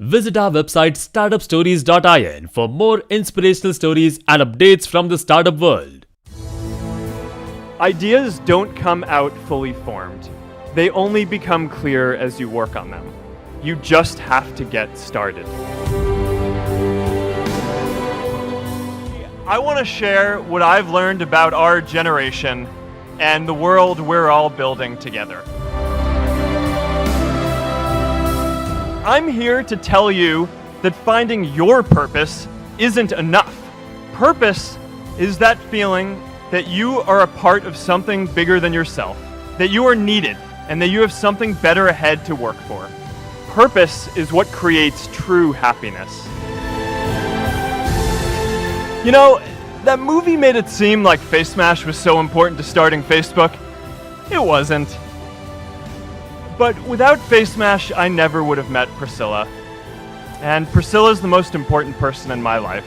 Visit our website startupstories.in for more inspirational stories and updates from the startup world. Ideas don't come out fully formed. They only become clear as you work on them. You just have to get started. I want to share what I've learned about our generation and the world we're all building together. I'm here to tell you that finding your purpose isn't enough. Purpose is that feeling that you are a part of something bigger than yourself, that you are needed, and that you have something better ahead to work for. Purpose is what creates true happiness. You know, that movie made it seem like Face Smash was so important to starting Facebook. It wasn't. But without Face Smash, I never would have met Priscilla. And Priscilla's the most important person in my life.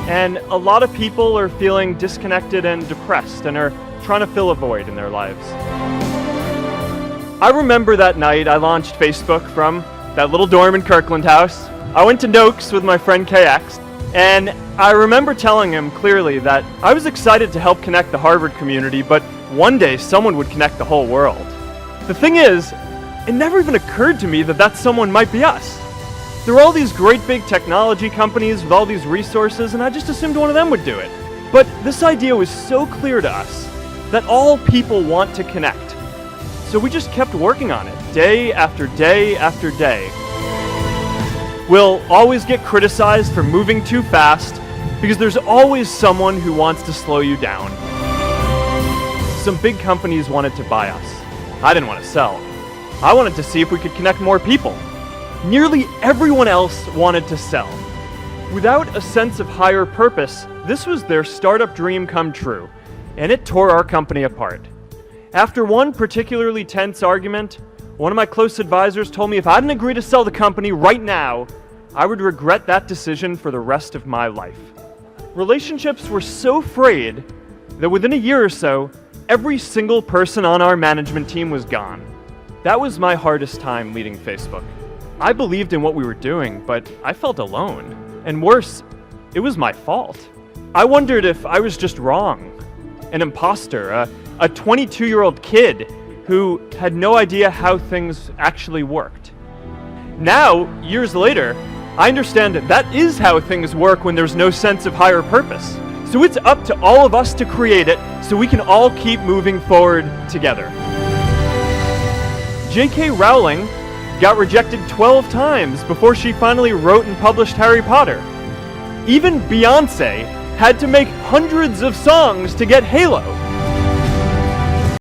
And a lot of people are feeling disconnected and depressed and are trying to fill a void in their lives. I remember that night I launched Facebook from that little dorm in Kirkland House. I went to Noakes with my friend KX, and I remember telling him clearly that I was excited to help connect the Harvard community, but one day someone would connect the whole world. The thing is, it never even occurred to me that that someone might be us. There were all these great big technology companies with all these resources, and I just assumed one of them would do it. But this idea was so clear to us that all people want to connect. So we just kept working on it, day after day after day. We'll always get criticized for moving too fast because there's always someone who wants to slow you down. Some big companies wanted to buy us. I didn't want to sell. I wanted to see if we could connect more people. Nearly everyone else wanted to sell. Without a sense of higher purpose, this was their startup dream come true, and it tore our company apart. After one particularly tense argument, one of my close advisors told me if I didn't agree to sell the company right now, I would regret that decision for the rest of my life. Relationships were so frayed that within a year or so, every single person on our management team was gone. That was my hardest time leading Facebook. I believed in what we were doing, but I felt alone. And worse, it was my fault. I wondered if I was just wrong, an imposter, a 22-year-old kid who had no idea how things actually worked. Now, years later, I understand that is how things work when there's no sense of higher purpose. So it's up to all of us to create it so we can all keep moving forward together. J.K. Rowling got rejected 12 times before she finally wrote and published Harry Potter. Even Beyoncé had to make hundreds of songs to get Halo.